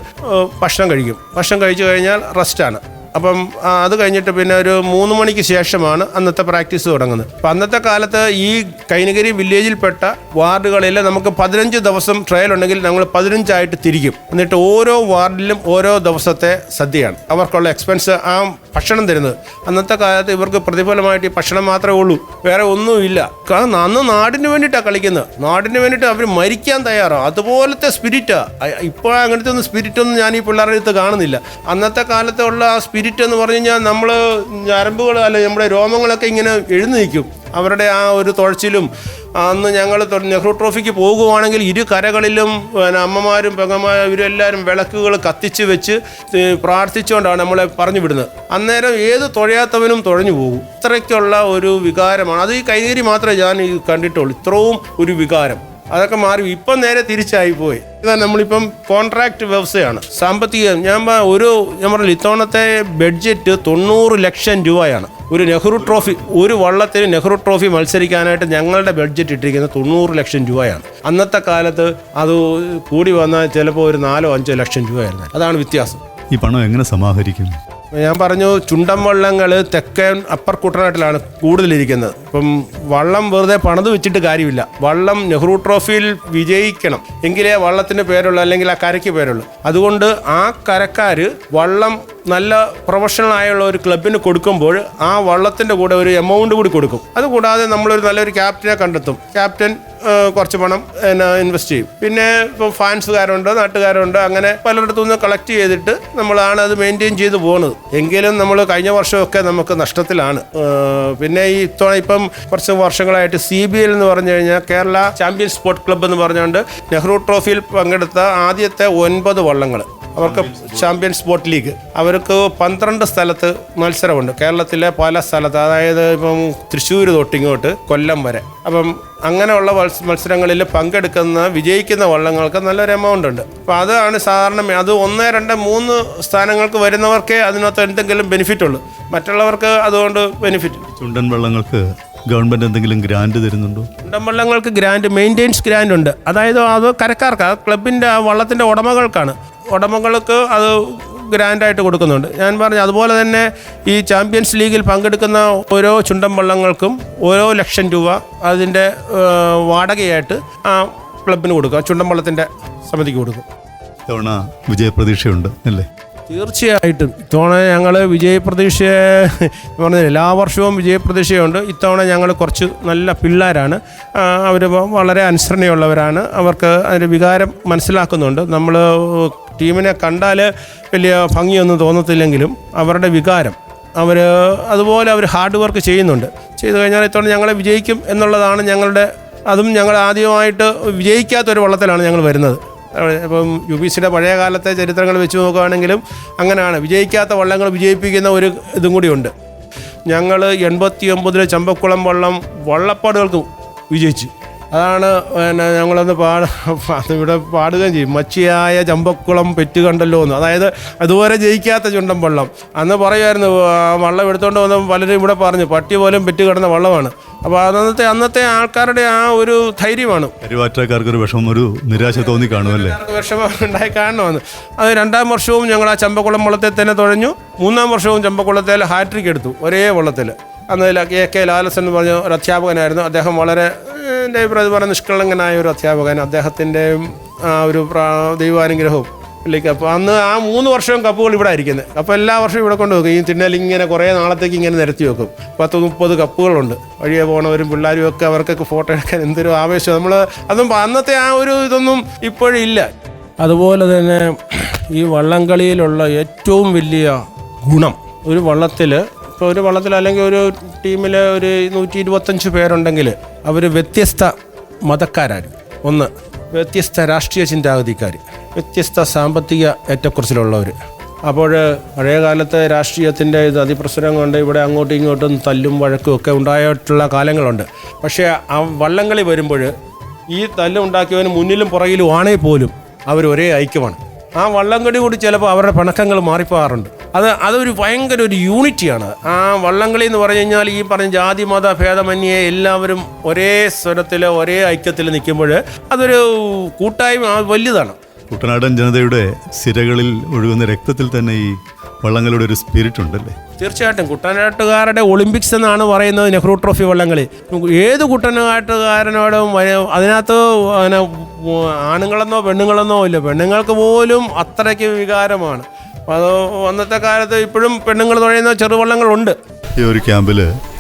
ഭക്ഷണം കഴിക്കും. ഭക്ഷണം കഴിച്ചു കഴിഞ്ഞാൽ റെസ്റ്റാണ്. അപ്പം അത് കഴിഞ്ഞിട്ട് പിന്നെ ഒരു 3 മണിക്ക് ശേഷമാണ് അന്നത്തെ പ്രാക്ടീസ് തുടങ്ങുന്നത്. അപ്പം അന്നത്തെ കാലത്ത് ഈ കൈനകരി വില്ലേജിൽപ്പെട്ട വാർഡുകളിൽ നമുക്ക് 15 ദിവസം ട്രയൽ ഉണ്ടെങ്കിൽ ഞങ്ങൾ 15 തിരിക്കും. എന്നിട്ട് ഓരോ വാർഡിലും ഓരോ ദിവസത്തെ സദ്യയാണ്. അവർക്കുള്ള എക്സ്പെൻസ് ആ ഭക്ഷണം തരുന്നത്. അന്നത്തെ കാലത്ത് ഇവർക്ക് പ്രതിഫലമായിട്ട് ഈ ഭക്ഷണം മാത്രമേ ഉള്ളൂ, വേറെ ഒന്നുമില്ല. കാരണം അന്ന് നാടിന് വേണ്ടിയിട്ടാണ് കളിക്കുന്നത്, നാടിന് വേണ്ടിയിട്ട് അവർ മരിക്കാൻ തയ്യാറാണ്. അതുപോലത്തെ സ്പിരിറ്റാണ്. ഇപ്പോൾ അങ്ങനത്തെ ഒന്നും സ്പിരിറ്റൊന്നും ഞാൻ ഈ പിള്ളേരുടെ അടുത്ത് കാണുന്നില്ല. അന്നത്തെ കാലത്തുള്ള ആ സ്പിരിറ്റ് എന്ന് പറഞ്ഞു കഴിഞ്ഞാൽ നമ്മൾ ഞരമ്പുകൾ അല്ല നമ്മുടെ രോമങ്ങളൊക്കെ ഇങ്ങനെ എഴുന്നേൽക്കും അവരുടെ ആ ഒരു തുഴച്ചിലും. അന്ന് ഞങ്ങൾ നെഹ്റു ട്രോഫിക്ക് പോകുവാണെങ്കിൽ ഇരു കരകളിലും അമ്മമാരും പെങ്ങന്മാരും ഇവരെല്ലാവരും വിളക്കുകൾ കത്തിച്ച് വെച്ച് പ്രാർത്ഥിച്ചുകൊണ്ടാണ് നമ്മളെ പറഞ്ഞു വിടുന്നത്. അന്നേരം ഏത് തുഴയാത്തവനും തുഴഞ്ഞു പോകും. ഇത്രയ്ക്കുള്ള ഒരു വികാരമാണ് അത്. ഈ കൈകേരി മാത്രമേ ഞാൻ കണ്ടിട്ടുള്ളൂ ഇത്രയും ഒരു വികാരം. അതൊക്കെ മാറി ഇപ്പം നേരെ തിരിച്ചായിപ്പോയി. ഇതാ നമ്മളിപ്പം കോൺട്രാക്ട് വ്യവസ്ഥയാണ്. സാമ്പത്തികം ഞാൻ പറഞ്ഞ ഇത്തവണത്തെ ബഡ്ജറ്റ് 90 ലക്ഷം രൂപയാണ്. ഒരു നെഹ്റു ട്രോഫി, ഒരു വള്ളത്തിന് നെഹ്റു ട്രോഫി മത്സരിക്കാനായിട്ട് ഞങ്ങളുടെ ബഡ്ജറ്റ് ഇട്ടിരിക്കുന്നത് 90 ലക്ഷം രൂപയാണ്. അന്നത്തെ കാലത്ത് അത് കൂടി വന്നാൽ ചിലപ്പോൾ ഒരു 4-5 ലക്ഷം രൂപയായിരുന്നു. അതാണ് വ്യത്യാസം. ഈ പണം എങ്ങനെ സമാഹരിക്കും? ഞാൻ പറഞ്ഞു, ചുണ്ടൻ വള്ളങ്ങൾ തെക്കൻ അപ്പർ കുട്ടനാട്ടിലാണ് കൂടുതലിരിക്കുന്നത്. ഇപ്പം വള്ളം വെറുതെ പണിത് വെച്ചിട്ട് കാര്യമില്ല. വള്ളം നെഹ്റു ട്രോഫിയിൽ വിജയിക്കണം എങ്കിലേ വള്ളത്തിന് പേരുള്ളൂ, അല്ലെങ്കിൽ ആ കരയ്ക്ക് പേരുള്ളൂ. അതുകൊണ്ട് ആ കരക്കാർ വള്ളം നല്ല പ്രൊഫഷണൽ ആയുള്ള ഒരു ക്ലബിന് കൊടുക്കുമ്പോൾ ആ വള്ളത്തിൻ്റെ കൂടെ ഒരു എമൗണ്ട് കൂടി കൊടുക്കും. അതുകൂടാതെ നമ്മളൊരു നല്ലൊരു ക്യാപ്റ്റനെ കണ്ടെത്തും. ക്യാപ്റ്റൻ കുറച്ച് പണം ഇൻവെസ്റ്റ് ചെയ്യും. പിന്നെ ഇപ്പോൾ ഫാൻസുകാരുണ്ട്, നാട്ടുകാരുണ്ട്, അങ്ങനെ പലയിടത്തു നിന്ന് കളക്ട് ചെയ്തിട്ട് നമ്മളാണ് അത് മെയിൻറ്റെയിൻ ചെയ്ത് പോകുന്നത്. എങ്കിലും നമ്മൾ കഴിഞ്ഞ വർഷമൊക്കെ നമുക്ക് നഷ്ടത്തിലാണ്. പിന്നെ ഈ ഇത്തവണ ഇപ്പം കുറച്ച് വർഷങ്ങളായിട്ട് CBL എന്ന് പറഞ്ഞു കഴിഞ്ഞാൽ കേരള ചാമ്പ്യൻ സ്പോർട്ട് ക്ലബ്ബ് എന്ന് പറഞ്ഞുകൊണ്ട് നെഹ്റു ട്രോഫിയിൽ പങ്കെടുത്ത ആദ്യത്തെ 9 വള്ളങ്ങൾ അവർക്ക് ചാമ്പ്യൻ സ്പോർട്ട് ലീഗ് അവർക്ക് 12 സ്ഥലത്ത് മത്സരമുണ്ട്. കേരളത്തിലെ പല സ്ഥലത്ത്, അതായത് ഇപ്പം തൃശ്ശൂർ തൊട്ടിങ്ങോട്ട് കൊല്ലം വരെ. അപ്പം അങ്ങനെയുള്ള മത്സരങ്ങളിൽ പങ്കെടുക്കുന്ന വിജയിക്കുന്ന വള്ളങ്ങൾക്ക് നല്ലൊരു എമൗണ്ട് ഉണ്ട്. അപ്പോൾ അതാണ് സാധാരണ അത് 1, 2, 3 സ്ഥാനങ്ങൾക്ക് വരുന്നവർക്കേ അതിനകത്ത് എന്തെങ്കിലും ബെനിഫിറ്റ് ഉള്ളൂ. മറ്റുള്ളവർക്ക് അതുകൊണ്ട് ബെനിഫിറ്റ്. ചുണ്ടൻ വള്ളങ്ങൾക്ക് ഗവൺമെൻറ് എന്തെങ്കിലും ഗ്രാൻഡ് തരുന്നുണ്ടോ? ചുണ്ടൻ വള്ളങ്ങൾക്ക് ഗ്രാൻഡ്, മെയിൻ്റെനൻസ് ഗ്രാൻഡ് ഉണ്ട്. അതായത് അത് കരക്കാർക്ക്, ക്ലബിൻ്റെ വള്ളത്തിൻ്റെ ഉടമകൾക്കാണ്. ഉടമകൾക്ക് അത് ഗ്രാൻഡായിട്ട് കൊടുക്കുന്നുണ്ട്. ഞാൻ പറഞ്ഞു അതുപോലെ തന്നെ ഈ ചാമ്പ്യൻസ് ലീഗിൽ പങ്കെടുക്കുന്ന ഓരോ ചുണ്ടൻ വള്ളങ്ങൾക്കും ഓരോ ലക്ഷം രൂപ അതിൻ്റെ വാടകയായിട്ട് ആ ക്ലബിന് കൊടുക്കും, ചുണ്ടൻ വള്ളത്തിൻ്റെ സമിതിക്ക് കൊടുക്കും. തവണ വിജയപ്രതീക്ഷയുണ്ട് അല്ലേ? തീർച്ചയായിട്ടും ഇത്തവണ ഞങ്ങൾ വിജയപ്രതീക്ഷ പറഞ്ഞില്ല, എല്ലാ വർഷവും വിജയപ്രതീക്ഷയുണ്ട്. ഇത്തവണ ഞങ്ങൾ കുറച്ച് നല്ല പിള്ളേരാണ്, അവർ വളരെ അനുസരണയുള്ളവരാണ്, അവർക്ക് അതിൻ്റെ വികാരം മനസ്സിലാക്കുന്നുണ്ട്. നമ്മൾ ടീമിനെ കണ്ടാൽ വലിയ ഭംഗിയൊന്നും തോന്നത്തില്ലെങ്കിലും അവരുടെ വികാരം അതുപോലെ അവർ ഹാർഡ് വർക്ക് ചെയ്യുന്നുണ്ട്. ചെയ്തു കഴിഞ്ഞാൽ ഇത്തവണ ഞങ്ങളെ വിജയിക്കും എന്നുള്ളതാണ് ഞങ്ങളുടെ. അതും ഞങ്ങൾ ആദ്യമായിട്ട് വിജയിക്കാത്തൊരു വള്ളത്തിലാണ് ഞങ്ങൾ വരുന്നത്. ഇപ്പം UBCയുടെ പഴയ കാലത്തെ ചരിത്രങ്ങൾ വെച്ച് നോക്കുകയാണെങ്കിലും അങ്ങനെയാണ്, വിജയിക്കാത്ത വള്ളങ്ങൾ വിജയിപ്പിക്കുന്ന ഒരു ഇതും കൂടിയുണ്ട്. ഞങ്ങൾ 89 ചമ്പക്കുളം വള്ളം വള്ളപ്പാടുകൾക്ക് വിജയിച്ചു. അതാണ് ഞങ്ങളൊന്ന് ഇവിടെ പാടുകയും ചെയ്യും, മച്ചിയായ ചമ്പക്കുളം പെറ്റ് കണ്ടല്ലോ എന്ന്. അതായത് അതുപോലെ ജയിക്കാത്ത ചുണ്ടൻ വള്ളം. അന്ന് പറയുമായിരുന്നു, വള്ളം എടുത്തുകൊണ്ട് വന്ന പലരും ഇവിടെ പറഞ്ഞു പട്ടി പോലും പെറ്റ് കിടന്ന വള്ളമാണ്. അപ്പോൾ അന്നത്തെ ആൾക്കാരുടെ ആ ഒരു ധൈര്യമാണ്. കരുവാറ്റക്കാർക്കൊരു വിഷമം, ഒരു നിരാശ തോന്നി കാണുമല്ലേ? വിഷമം ഉണ്ടായി കാണണമെന്ന്. അത് 2ാം വർഷവും ഞങ്ങൾ ആ ചമ്പക്കുളം വള്ളത്തിൽ തന്നെ തുഴഞ്ഞു. 3ാം വർഷവും ചമ്പക്കുളത്തിൽ ഹാട്രിക് എടുത്തു, ഒരേ വള്ളത്തിൽ. അന്ന് AK ലാലസൻ എന്ന് പറഞ്ഞ ഒരു അധ്യാപകനായിരുന്നു. അദ്ദേഹം വളരെ എൻ്റെ അഭിപ്രായത്തിൽ പറഞ്ഞ നിഷ്കളങ്കനായ ഒരു അധ്യാപകൻ. അദ്ദേഹത്തിൻ്റെ ആ ഒരു ദൈവാനുഗ്രഹവും പുള്ളിക്ക്. അപ്പോൾ അന്ന് ആ 3 വർഷവും കപ്പുകൾ ഇവിടെ ആയിരിക്കുന്നത്. അപ്പോൾ എല്ലാ വർഷവും ഇവിടെ കൊണ്ടുവെക്കും. ഈ തിണ്ണൽ ഇങ്ങനെ കുറേ നാളത്തേക്ക് ഇങ്ങനെ നിരത്തി വെക്കും. 10-30 കപ്പുകളുണ്ട്. വഴിയെ പോകണവരും പിള്ളേരും ഒക്കെ അവർക്കൊക്കെ ഫോട്ടോ എടുക്കാൻ എന്തൊരു ആവേശം. നമ്മൾ അതും അന്നത്തെ ആ ഒരു ഇതൊന്നും ഇപ്പോഴില്ല. അതുപോലെ തന്നെ ഈ വള്ളംകളിയിലുള്ള ഏറ്റവും വലിയ ഗുണം, ഒരു വള്ളത്തിൽ ഇപ്പോൾ ഒരു വള്ളത്തിൽ അല്ലെങ്കിൽ ഒരു ടീമിൽ ഒരു 125 പേരുണ്ടെങ്കിൽ അവർ വ്യത്യസ്ത മതക്കാരാണ്. ഒന്ന്, വ്യത്യസ്ത രാഷ്ട്രീയ ചിന്താഗതിക്കാർ, വ്യത്യസ്ത സാമ്പത്തിക ഏറ്റക്കുറച്ചിലുള്ളവർ. അപ്പോൾ പഴയ കാലത്ത് രാഷ്ട്രീയത്തിൻ്റെ അതിപ്രസരം കൊണ്ട് ഇവിടെ അങ്ങോട്ടും ഇങ്ങോട്ടും തല്ലും വഴക്കും ഒക്കെ ഉണ്ടായിട്ടുള്ള കാലങ്ങളുണ്ട്. പക്ഷേ ആ വള്ളംകളി വരുമ്പോൾ ഈ തല്ലുണ്ടാക്കിയവന് മുന്നിലും പുറകിലും ആണെങ്കിൽ പോലും അവർ ഒരേ ഐക്യമാണ്. ആ വള്ളംകളി കൂടി ചിലപ്പോൾ അവരുടെ പിണക്കങ്ങൾ മാറിപ്പോകാറുണ്ട്. അതൊരു ഭയങ്കര ഒരു യൂണിറ്റിയാണ് ആ വള്ളംകളി എന്ന് പറഞ്ഞു കഴിഞ്ഞാൽ. ഈ പറഞ്ഞ ജാതി മത ഭേദമന്യേ എല്ലാവരും ഒരേ സ്വരത്തിൽ ഒരേ ഐക്യത്തിൽ നിൽക്കുമ്പോൾ അതൊരു കൂട്ടായ്മ വലുതാണ്. കുട്ടനാടൻ ജനതയുടെ സിരകളിൽ ഒഴുകുന്ന രക്തത്തിൽ തന്നെ ഈ വള്ളങ്ങളുടെ ഒരു സ്പിരിറ്റ് ഉണ്ടല്ലേ? തീർച്ചയായിട്ടും. കുട്ടനാട്ടുകാരുടെ ഒളിമ്പിക്സ് എന്നാണ് പറയുന്നത് നെഹ്റു ട്രോഫി വള്ളംകളി. ഏത് കുട്ടനാട്ടുകാരനോടും അതിനകത്ത് ആണുങ്ങളെന്നോ പെണ്ണുങ്ങളെന്നോ ഇല്ല. പെണ്ണുങ്ങൾക്ക് പോലും അത്രയ്ക്ക് വികാരമാണ്. അത് അന്നത്തെ കാലത്ത് ഇപ്പോഴും പെണ്ണുങ്ങൾ തുഴയുന്ന ചെറുവള്ളങ്ങളുണ്ട്. ഈ ഒരു ക്യാമ്പിൽ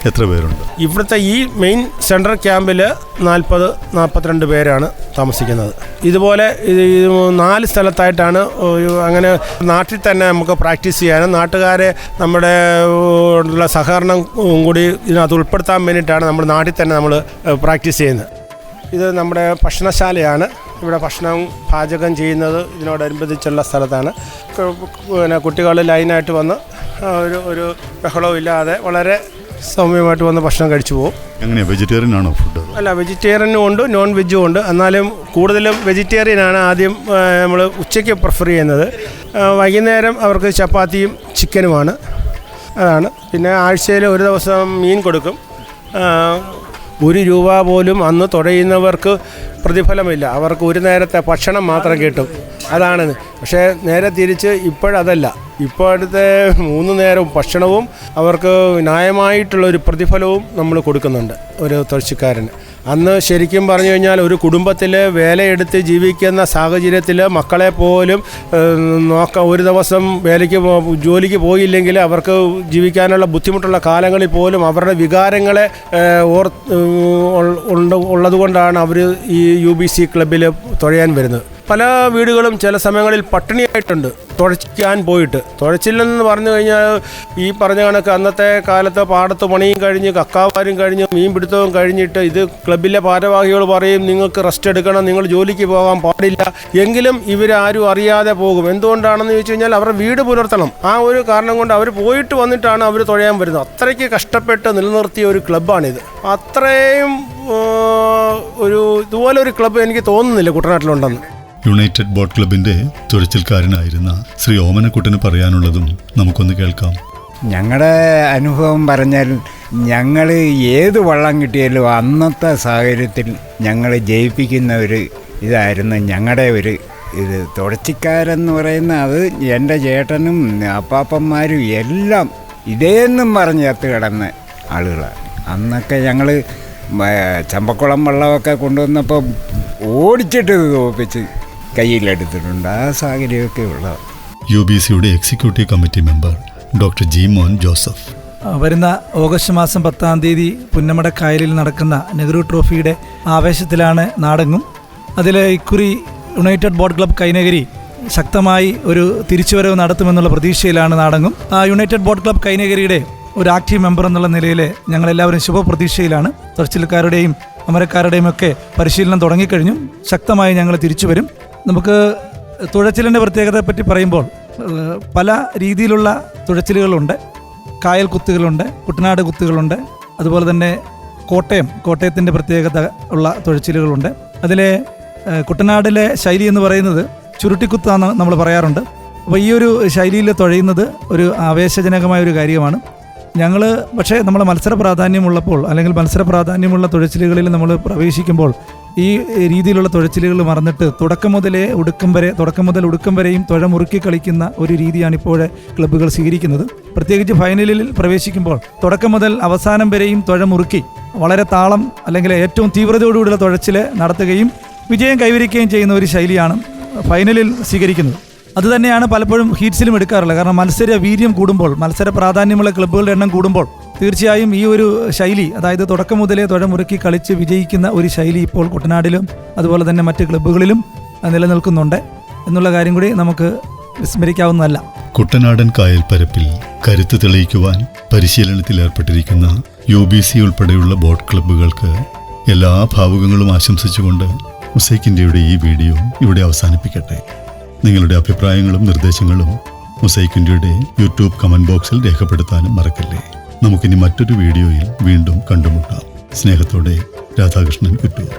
എത്ര പേരുണ്ട്? ഇവിടുത്തെ ഈ മെയിൻ സെൻട്രൽ ക്യാമ്പിൽ 42 പേരാണ് താമസിക്കുന്നത്. ഇതുപോലെ 4 സ്ഥലത്തായിട്ടാണ്. അങ്ങനെ നാട്ടിൽ തന്നെ നമുക്ക് പ്രാക്ടീസ് ചെയ്യാനും നാട്ടുകാരെ നമ്മുടെ ഉള്ള സഹകരണം കൂടി ഇതിനകത്ത് ഉൾപ്പെടുത്താൻ വേണ്ടിയിട്ടാണ് നമ്മൾ നാട്ടിൽ തന്നെ നമ്മൾ പ്രാക്ടീസ് ചെയ്യുന്നത്. ഇത് നമ്മുടെ ഭക്ഷണശാലയാണ്. ഇവിടെ ഭക്ഷണം പാചകം ചെയ്യുന്നത് ഇതിനോടനുബന്ധിച്ചുള്ള സ്ഥലത്താണ്. പിന്നെ കുട്ടികൾ ലൈനായിട്ട് വന്ന് ഒരു ബഹളവും ഇല്ലാതെ വളരെ സൗമ്യമായിട്ട് വന്ന് ഭക്ഷണം കഴിച്ചു പോകും. എങ്ങനെയാണ്, വെജിറ്റേറിയൻ ആണോ ഫുഡ്? അല്ല, വെജിറ്റേറിയനും ഉണ്ട്, നോൺ വെജും ഉണ്ട്. എന്നാലും കൂടുതലും വെജിറ്റേറിയനാണ് ആദ്യം നമ്മൾ ഉച്ചയ്ക്ക് പ്രിഫർ ചെയ്യുന്നത്. വൈകുന്നേരം അവർക്ക് ചപ്പാത്തിയും ചിക്കനുമാണ്. അതാണ്. പിന്നെ ആഴ്ചയിൽ ഒരു ദിവസം മീൻ കൊടുക്കും. 1 രൂപ പോലും അന്ന് തുഴയുന്നവർക്ക് പ്രതിഫലമില്ല. അവർക്ക് ഒരു നേരത്തെ ഭക്ഷണം മാത്രം കിട്ടും. അതാണ്. പക്ഷേ നേരെ തിരിച്ച് ഇപ്പോഴതല്ല. ഇപ്പോഴത്തെ 3 നേരവും ഭക്ഷണവും അവർക്ക് ന്യായമായിട്ടുള്ളൊരു പ്രതിഫലവും നമ്മൾ കൊടുക്കുന്നുണ്ട് ഒരു തുഴച്ചിക്കാരന്. അന്ന് ശരിക്കും പറഞ്ഞു കഴിഞ്ഞാൽ ഒരു കുടുംബത്തിൽ വേലയെടുത്ത് ജീവിക്കുന്ന സാഹചര്യത്തിൽ മക്കളെ പോലും ഒരു ദിവസം ജോലിക്ക് പോയില്ലെങ്കിൽ അവർക്ക് ജീവിക്കാനുള്ള ബുദ്ധിമുട്ടുള്ള കാലങ്ങളിൽ പോലും അവരുടെ വികാരങ്ങളെ ഉള്ളതുകൊണ്ടാണ് അവർ ഈ UBC ക്ലബ്ബിൽ തുഴയാൻ വരുന്നത്. പല വീടുകളും ചില സമയങ്ങളിൽ പട്ടിണിയായിട്ടുണ്ട് തുഴയ്ക്കാൻ പോയിട്ട്. തുഴച്ചില്ലെന്ന് പറഞ്ഞു കഴിഞ്ഞാൽ ഈ പറഞ്ഞ കണക്ക് അന്നത്തെ കാലത്ത് പാടത്ത് പണിയും കഴിഞ്ഞ് കക്കാവാരും കഴിഞ്ഞ് മീൻ പിടുത്തവും കഴിഞ്ഞിട്ട് ഇത് ക്ലബിലെ ഭാരവാഹികൾ പറയും നിങ്ങൾക്ക് റെസ്റ്റ് എടുക്കണം, നിങ്ങൾ ജോലിക്ക് പോകാൻ പാടില്ല. എങ്കിലും ഇവരാരും അറിയാതെ പോകും. എന്തുകൊണ്ടാണെന്ന് ചോദിച്ചു കഴിഞ്ഞാൽ അവരുടെ വീട് പുലർത്തണം. ആ ഒരു കാരണം കൊണ്ട് അവർ പോയിട്ട് വന്നിട്ടാണ് അവർ തുഴയാൻ വരുന്നത്. അത്രയ്ക്ക് കഷ്ടപ്പെട്ട് നിലനിർത്തിയ ഒരു ക്ലബ്ബാണിത്. അത്രയും ഇതുപോലെ ഒരു ക്ലബ്ബ് എനിക്ക് തോന്നുന്നില്ല കുട്ടനാട്ടിലുണ്ടെന്ന്. യുണൈറ്റഡ് ബോട്ട് ക്ലബിന്റെ തുഴച്ചിൽക്കാരനായിരുന്ന ശ്രീ ഓമനക്കുട്ടന് പറയാനുള്ളതും നമുക്കൊന്ന് കേൾക്കാം. ഞങ്ങളുടെ അനുഭവം പറഞ്ഞാൽ ഞങ്ങൾ ഏത് വള്ളം കിട്ടിയാലും അന്നത്തെ സാഹചര്യത്തിൽ ഞങ്ങൾ ജയിപ്പിക്കുന്ന ഒരു ഇതായിരുന്നു ഞങ്ങളുടെ ഒരു ഇത്. തുഴച്ചിക്കാരെന്ന് പറയുന്ന അത് എൻ്റെ ചേട്ടനും അപ്പാപ്പന്മാരും എല്ലാം ഇതേന്നും പറഞ്ഞ് കത്ത് കിടന്ന ആളുകളാണ്. അന്നൊക്കെ ഞങ്ങൾ ചമ്പക്കുളം വെള്ളമൊക്കെ കൊണ്ടുവന്നപ്പോൾ ഓടിച്ചിട്ട് തോപ്പിച്ച് കയ്യിലെടുത്തിട്ടുണ്ട്. ആ സാഹചര്യമൊക്കെ ഉള്ളത്. UBCയുടെ executive committee member doctor Jimon Joseph. വരുന്ന ഓഗസ്റ്റ് മാസം 10-ാം തീയതി പുന്നമട കായലിൽ നടക്കുന്ന നെഹ്റു ട്രോഫിയുടെ ആവേശത്തിലാണ് നാടെങ്ങും. അതിൽ ഇക്കുറി യുണൈറ്റഡ് ബോട്ട് ക്ലബ്ബ് കൈനഗരി ശക്തമായി ഒരു തിരിച്ചുവരവ് നടത്തുമെന്നുള്ള പ്രതീക്ഷയിലാണ് നാടെങ്ങും. ആ യുണൈറ്റഡ് ബോട്ട് ക്ലബ്ബ് കൈനഗരിയുടെ ഒരു ആക്റ്റീവ് മെമ്പർ എന്നുള്ള നിലയിൽ ഞങ്ങളെല്ലാവരും ശുഭപ്രതീക്ഷയിലാണ്. തുഴച്ചിൽക്കാരുടെയും അമരക്കാരുടെയും ഒക്കെ പരിശീലനം തുടങ്ങിക്കഴിഞ്ഞു. ശക്തമായി ഞങ്ങൾ തിരിച്ചു വരും. നമുക്ക് തുഴച്ചിലിൻ്റെ പ്രത്യേകതയെപ്പറ്റി പറയുമ്പോൾ പല രീതിയിലുള്ള തുഴച്ചിലുകളുണ്ട്. കായൽ കുത്തുകളുണ്ട്, കുട്ടനാട് കുത്തുകളുണ്ട്, അതുപോലെ തന്നെ കോട്ടയത്തിൻ്റെ പ്രത്യേകത ഉള്ള തുഴച്ചിലുകളുണ്ട്. അതിലെ കുട്ടനാടിലെ ശൈലി എന്ന് പറയുന്നത് ചുരുട്ടിക്കുത്താന്ന് നമ്മൾ പറയാറുണ്ട്. അപ്പോൾ ഈ ഒരു ശൈലിയിൽ തുഴയുന്നത് ഒരു ആവേശജനകമായ ഒരു കാര്യമാണ്. പക്ഷേ നമ്മൾ മത്സര പ്രാധാന്യമുള്ളപ്പോൾ അല്ലെങ്കിൽ മത്സര പ്രാധാന്യമുള്ള തുഴച്ചിലുകളിൽ നമ്മൾ പ്രവേശിക്കുമ്പോൾ ഈ രീതിയിലുള്ള തുഴച്ചിലുകൾ മറന്നിട്ട് തുടക്കം മുതൽ ഒടുക്കം വരെയും തുഴ മുറുക്കി കളിക്കുന്ന ഒരു രീതിയാണ് ഇപ്പോൾ ക്ലബ്ബുകൾ സ്വീകരിക്കുന്നത്. പ്രത്യേകിച്ച് ഫൈനലിൽ പ്രവേശിക്കുമ്പോൾ തുടക്കം മുതൽ അവസാനം വരെയും തുഴ മുറുക്കി വളരെ താളം അല്ലെങ്കിൽ ഏറ്റവും തീവ്രതയോടുകൂടിയുള്ള തുഴച്ചിൽ നടത്തുകയും വിജയം കൈവരിക്കുകയും ചെയ്യുന്ന ഒരു ശൈലിയാണ് ഫൈനലിൽ സ്വീകരിക്കുന്നത്. അതുതന്നെയാണ് പലപ്പോഴും ഹീറ്റ്സിലും എടുക്കാറുള്ളത്. കാരണം മത്സര വീര്യം കൂടുമ്പോൾ, മത്സര പ്രാധാന്യമുള്ള ക്ലബ്ബുകളുടെ എണ്ണം കൂടുമ്പോൾ തീർച്ചയായും ഈ ഒരു ശൈലി, അതായത് തുടക്കം മുതലേ തുഴ മുറുക്കി കളിച്ച് വിജയിക്കുന്ന ഒരു ശൈലി ഇപ്പോൾ കുട്ടനാടിലും അതുപോലെ തന്നെ മറ്റ് ക്ലബ്ബുകളിലും നിലനിൽക്കുന്നുണ്ട് എന്നുള്ള കാര്യം കൂടി നമുക്ക് വിസ്മരിക്കാവുന്നതല്ല. കുട്ടനാടൻ കായൽ പരപ്പിൽ കരുത്ത് തെളിയിക്കുവാൻ പരിശീലനത്തിൽ ഏർപ്പെട്ടിരിക്കുന്ന UBC ഉൾപ്പെടെയുള്ള ബോട്ട് ക്ലബ്ബുകൾക്ക് എല്ലാ ഭാവുകങ്ങളും ആശംസിച്ചുകൊണ്ട് മൊസൈക്ക് ഇന്ത്യയുടെ ഈ വീഡിയോ ഇവിടെ അവസാനിപ്പിക്കട്ടെ. നിങ്ങളുടെ അഭിപ്രായങ്ങളും നിർദ്ദേശങ്ങളും മൊസൈക്ക് ഇന്ത്യയുടെ യൂട്യൂബ് കമന്റ് ബോക്സിൽ രേഖപ്പെടുത്താനും മറക്കല്ലേ. നമുക്കിനി മറ്റൊരു വീഡിയോയിൽ വീണ്ടും കണ്ടുമുട്ടാം. സ്നേഹത്തോടെ രാധാകൃഷ്ണൻ കുട്ടൂർ.